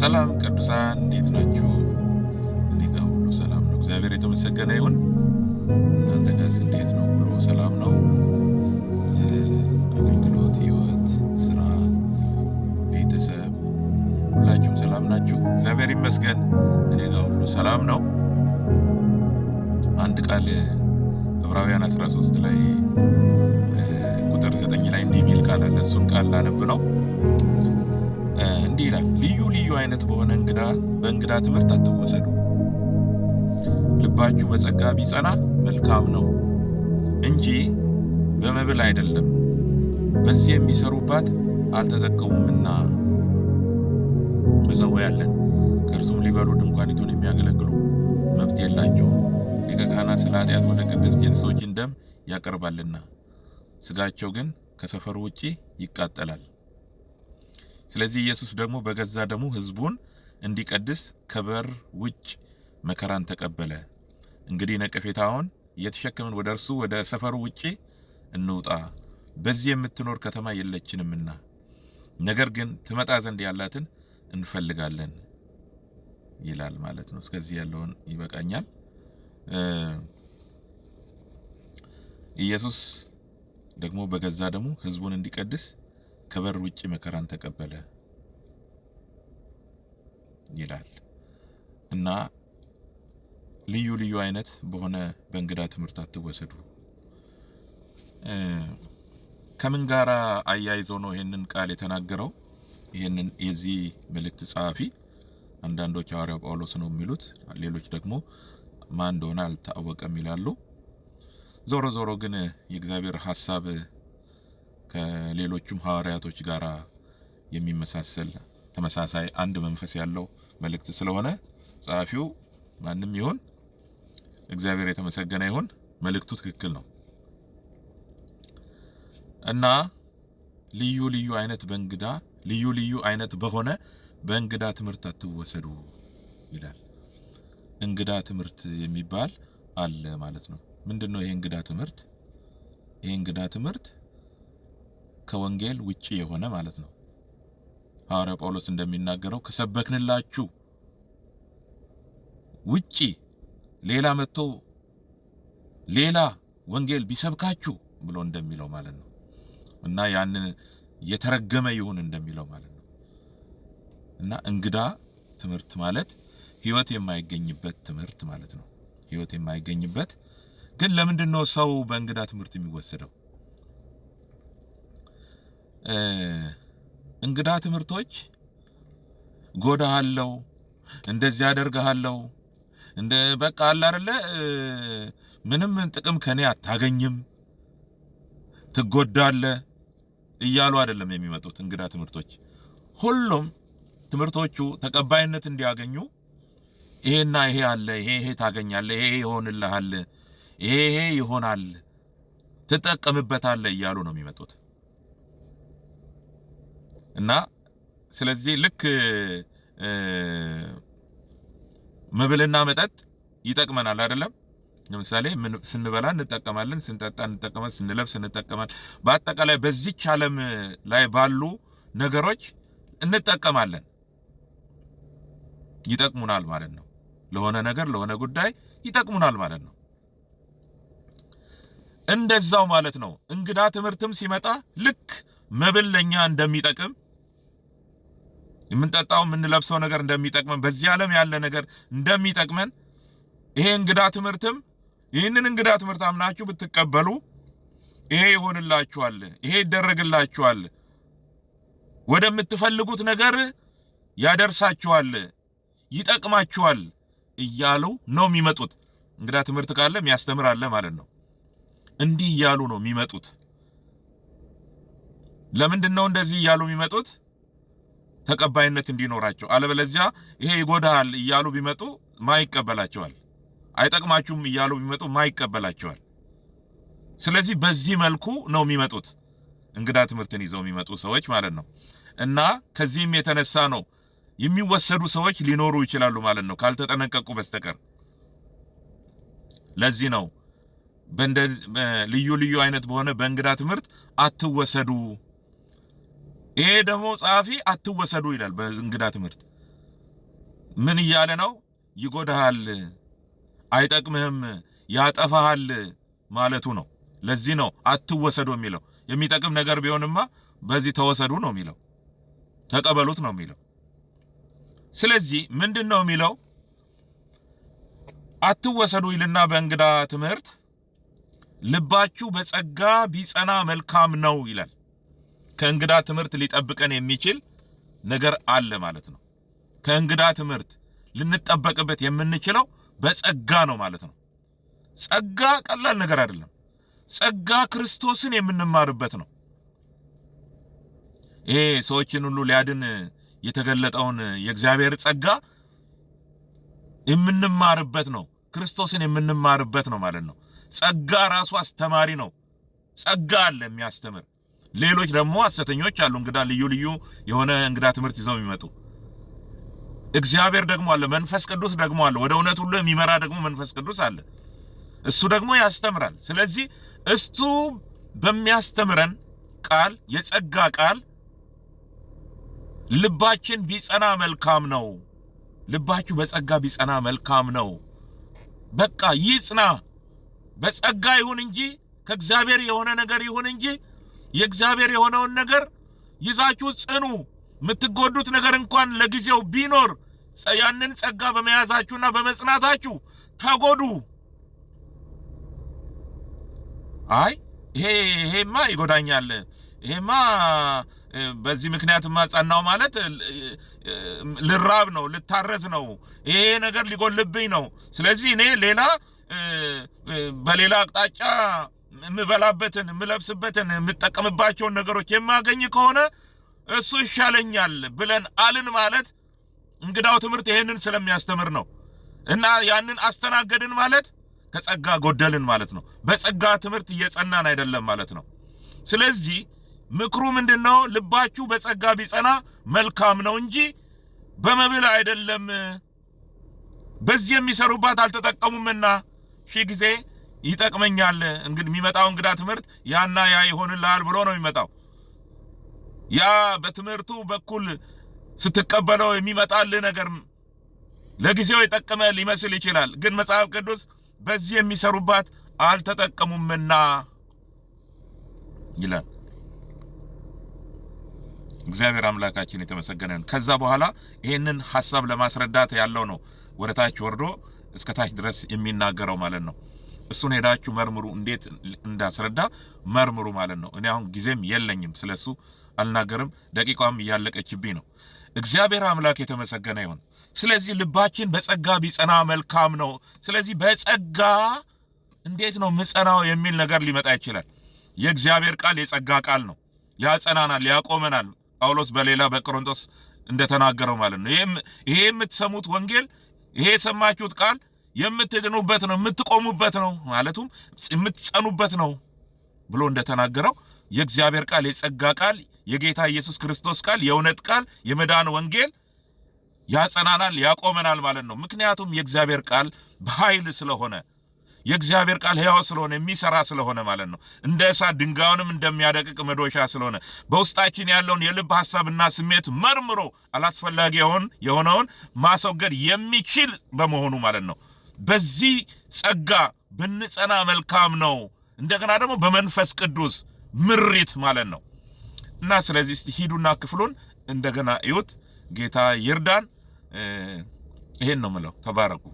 ሰላም ቅዱሳን እንዴት ናችሁ? እኔ ጋር ሁሉ ሰላም ነው፣ እግዚአብሔር የተመሰገነ ይሁን። እናንተ ጋርስ እንዴት ነው? ሁሉ ሰላም ነው? አገልግሎት፣ ህይወት፣ ስራ፣ ቤተሰብ ሁላችሁም ሰላም ናችሁ? እግዚአብሔር ይመስገን እኔ ጋር ሁሉ ሰላም ነው። አንድ ቃል ዕብራውያን 13 ላይ ቁጥር 9 ላይ እንዲህ የሚል ቃል አለ። እሱን ቃል ላነብ ነው። እንዲህ ይላል፣ ልዩ ልዩ አይነት በሆነ በእንግዳ ትምህርት አትወሰዱ። ልባችሁ በጸጋ ቢጸና መልካም ነው እንጂ በመብል አይደለም፣ በዚህ የሚሰሩባት አልተጠቀሙምና። መሠዊያ ያለን ከእርሱም ሊበሉ ድንኳኒቱን የሚያገለግሉ መብት የላቸውም። ሊቀ ካህናት ስለ ኃጢአት ወደ ቅድስት የእንስሶችን ደም ያቀርባልና፣ ስጋቸው ግን ከሰፈሩ ውጪ ይቃጠላል። ስለዚህ ኢየሱስ ደግሞ በገዛ ደሙ ሕዝቡን እንዲቀድስ ከበር ውጭ መከራን ተቀበለ። እንግዲህ ነቀፌታውን እየተሸከምን ወደ እርሱ ወደ ሰፈሩ ውጪ እንውጣ። በዚህ የምትኖር ከተማ የለችንምና፣ ነገር ግን ትመጣ ዘንድ ያላትን እንፈልጋለን ይላል ማለት ነው። እስከዚህ ያለውን ይበቃኛል። ኢየሱስ ደግሞ በገዛ ደሙ ሕዝቡን እንዲቀድስ ከበር ውጪ መከራን ተቀበለ ይላል እና ልዩ ልዩ አይነት በሆነ በእንግዳ ትምህርት አትወሰዱ። ከምን ጋራ አያይዞ ነው ይሄንን ቃል የተናገረው? ይሄንን የዚህ መልእክት ጸሐፊ አንዳንዶች ሐዋርያው ጳውሎስ ነው የሚሉት፣ ሌሎች ደግሞ ማን እንደሆነ አልታወቀም ይላሉ። ዞሮ ዞሮ ግን የእግዚአብሔር ሐሳብ ከሌሎቹም ሐዋርያቶች ጋር የሚመሳሰል ተመሳሳይ አንድ መንፈስ ያለው መልእክት ስለሆነ ጸሐፊው ማንም ይሁን እግዚአብሔር የተመሰገነ ይሁን፣ መልእክቱ ትክክል ነው እና ልዩ ልዩ አይነት በሆነ በእንግዳ ትምህርት አትወሰዱ ይላል። እንግዳ ትምህርት የሚባል አለ ማለት ነው። ምንድነው ይሄ እንግዳ ትምህርት? ይሄ እንግዳ ትምህርት ከወንጌል ውጪ የሆነ ማለት ነው። ሐዋርያው ጳውሎስ እንደሚናገረው ከሰበክንላችሁ ውጪ ሌላ መጥቶ ሌላ ወንጌል ቢሰብካችሁ ብሎ እንደሚለው ማለት ነው እና ያንን የተረገመ ይሁን እንደሚለው ማለት ነው። እና እንግዳ ትምህርት ማለት ህይወት የማይገኝበት ትምህርት ማለት ነው። ህይወት የማይገኝበት ግን ለምንድን ነው ሰው በእንግዳ ትምህርት የሚወሰደው? እንግዳ ትምህርቶች ጎዳሃለው፣ እንደዚህ ያደርጋሃለው፣ እንደ በቃ አለ አይደለ ምንም ጥቅም ከኔ አታገኝም፣ ትጎዳለህ እያሉ አይደለም የሚመጡት እንግዳ ትምህርቶች። ሁሉም ትምህርቶቹ ተቀባይነት እንዲያገኙ ይሄና ይሄ አለ፣ ይሄ ታገኛለህ፣ ይሄ ይሆንልሃል፣ ይሄ ይሆናል፣ ትጠቀምበታለህ እያሉ ነው የሚመጡት እና ስለዚህ ልክ መብልና መጠጥ ይጠቅመናል አይደለም? ለምሳሌ ስንበላ እንጠቀማለን፣ ስንጠጣ እንጠቀማለን፣ ስንለብስ እንጠቀማለን። በአጠቃላይ በዚህች ዓለም ላይ ባሉ ነገሮች እንጠቀማለን፣ ይጠቅሙናል ማለት ነው። ለሆነ ነገር ለሆነ ጉዳይ ይጠቅሙናል ማለት ነው። እንደዛው ማለት ነው እንግዳ ትምህርትም ሲመጣ ልክ መብል ለኛ እንደሚጠቅም፣ የምንጠጣው የምንለብሰው ነገር እንደሚጠቅመን፣ በዚህ ዓለም ያለ ነገር እንደሚጠቅመን ይሄ እንግዳ ትምህርትም ይህንን እንግዳ ትምህርት አምናችሁ ብትቀበሉ ይሄ ይሆንላችኋል፣ ይሄ ይደረግላችኋል፣ ወደምትፈልጉት ነገር ያደርሳችኋል፣ ይጠቅማችኋል እያሉ ነው የሚመጡት። እንግዳ ትምህርት ካለ የሚያስተምር አለ ማለት ነው። እንዲህ እያሉ ነው የሚመጡት። ለምንድን ነው እንደዚህ እያሉ የሚመጡት? ተቀባይነት እንዲኖራቸው። አለበለዚያ ይሄ ይጎዳል እያሉ ቢመጡ ማይቀበላቸዋል፣ አይጠቅማችሁም እያሉ ቢመጡ ማይቀበላቸዋል። ስለዚህ በዚህ መልኩ ነው የሚመጡት እንግዳ ትምህርትን ይዘው የሚመጡ ሰዎች ማለት ነው። እና ከዚህም የተነሳ ነው የሚወሰዱ ሰዎች ሊኖሩ ይችላሉ ማለት ነው ካልተጠነቀቁ በስተቀር። ለዚህ ነው ልዩ ልዩ አይነት በሆነ በእንግዳ ትምህርት አትወሰዱ። ይሄ ደግሞ ጸሐፊ አትወሰዱ ይላል በእንግዳ ትምህርት። ምን እያለ ነው? ይጎዳሃል፣ አይጠቅምህም፣ ያጠፋሃል ማለቱ ነው። ለዚህ ነው አትወሰዱ የሚለው። የሚጠቅም ነገር ቢሆንማ በዚህ ተወሰዱ ነው የሚለው፣ ተቀበሉት ነው የሚለው። ስለዚህ ምንድነው የሚለው? አትወሰዱ ይልና በእንግዳ ትምህርት ልባችሁ በጸጋ ቢጸና መልካም ነው ይላል። ከእንግዳ ትምህርት ሊጠብቀን የሚችል ነገር አለ ማለት ነው። ከእንግዳ ትምህርት ልንጠበቅበት የምንችለው በጸጋ ነው ማለት ነው። ጸጋ ቀላል ነገር አይደለም። ጸጋ ክርስቶስን የምንማርበት ነው። ይሄ ሰዎችን ሁሉ ሊያድን የተገለጠውን የእግዚአብሔር ጸጋ የምንማርበት ነው። ክርስቶስን የምንማርበት ነው ማለት ነው። ጸጋ ራሱ አስተማሪ ነው። ጸጋ አለ የሚያስተምር። ሌሎች ደግሞ ሐሰተኞች አሉ፣ እንግዳ ልዩ ልዩ የሆነ እንግዳ ትምህርት ይዘው የሚመጡ። እግዚአብሔር ደግሞ አለ፣ መንፈስ ቅዱስ ደግሞ አለ። ወደ እውነት ሁሉ የሚመራ ደግሞ መንፈስ ቅዱስ አለ። እሱ ደግሞ ያስተምራል። ስለዚህ እሱ በሚያስተምረን ቃል፣ የጸጋ ቃል ልባችን ቢጸና መልካም ነው። ልባችሁ በጸጋ ቢጸና መልካም ነው። በቃ ይጽና። በጸጋ ይሁን እንጂ ከእግዚአብሔር የሆነ ነገር ይሁን እንጂ የእግዚአብሔር የሆነውን ነገር ይዛችሁ ጽኑ። የምትጎዱት ነገር እንኳን ለጊዜው ቢኖር ያንን ጸጋ በመያዛችሁና በመጽናታችሁ ተጎዱ። አይ ይሄማ ይጎዳኛል፣ ይሄማ በዚህ ምክንያትማ ጸናው ማለት ልራብ ነው፣ ልታረዝ ነው፣ ይሄ ነገር ሊጎልብኝ ነው። ስለዚህ እኔ ሌላ በሌላ አቅጣጫ የምበላበትን፣ የምለብስበትን፣ የምጠቀምባቸውን ነገሮች የማገኝ ከሆነ እሱ ይሻለኛል ብለን አልን ማለት እንግዳው ትምህርት ይሄንን ስለሚያስተምር ነው። እና ያንን አስተናገድን ማለት ከጸጋ ጎደልን ማለት ነው። በጸጋ ትምህርት እየጸናን አይደለም ማለት ነው። ስለዚህ ምክሩ ምንድነው? ልባችሁ በጸጋ ቢጸና መልካም ነው እንጂ በመብል አይደለም። በዚህ የሚሰሩባት አልተጠቀሙምና ሺህ ጊዜ ይጠቅመኛል እንግዲህ የሚመጣው እንግዳ ትምህርት ያና ያ ይሆንልሃል ብሎ ነው የሚመጣው። ያ በትምህርቱ በኩል ስትቀበለው የሚመጣልህ ነገር ለጊዜው የጠቀመ ሊመስል ይችላል። ግን መጽሐፍ ቅዱስ በዚህ የሚሰሩባት አልተጠቀሙምና ይላል። እግዚአብሔር አምላካችን የተመሰገነ ይሁን። ከዛ በኋላ ይሄንን ሐሳብ ለማስረዳት ያለው ነው ወደ ታች ወርዶ እስከ ታች ድረስ የሚናገረው ማለት ነው። እሱን ሄዳችሁ መርምሩ፣ እንዴት እንዳስረዳ መርምሩ ማለት ነው። እኔ አሁን ጊዜም የለኝም፣ ስለሱ አልናገርም። ደቂቃውም እያለቀችብኝ ነው። እግዚአብሔር አምላክ የተመሰገነ ይሁን። ስለዚህ ልባችን በጸጋ ቢጸና መልካም ነው። ስለዚህ በጸጋ እንዴት ነው ምጸናው የሚል ነገር ሊመጣ ይችላል። የእግዚአብሔር ቃል የጸጋ ቃል ነው። ያጸናናል፣ ያቆመናል። ጳውሎስ በሌላ በቆሮንቶስ እንደተናገረው ማለት ነው። ይሄ የምትሰሙት ወንጌል፣ ይሄ የሰማችሁት ቃል የምትድኑበት ነው፣ የምትቆሙበት ነው፣ ማለቱም የምትጸኑበት ነው ብሎ እንደተናገረው የእግዚአብሔር ቃል የጸጋ ቃል፣ የጌታ ኢየሱስ ክርስቶስ ቃል፣ የእውነት ቃል፣ የመዳን ወንጌል ያጸናናል፣ ያቆመናል ማለት ነው። ምክንያቱም የእግዚአብሔር ቃል በኃይል ስለሆነ፣ የእግዚአብሔር ቃል ሕያው ስለሆነ፣ የሚሰራ ስለሆነ ማለት ነው። እንደ እሳት ድንጋዩንም እንደሚያደቅቅ መዶሻ ስለሆነ በውስጣችን ያለውን የልብ ሐሳብና ስሜት መርምሮ አላስፈላጊ የሆነውን ማስወገድ የሚችል በመሆኑ ማለት ነው። በዚህ ጸጋ ብንጸና መልካም ነው። እንደገና ደግሞ በመንፈስ ቅዱስ ምሪት ማለት ነው። እና ስለዚህ እስቲ ሂዱና ክፍሉን እንደገና እዩት። ጌታ ይርዳን። ይሄን ነው የምለው። ተባረኩ።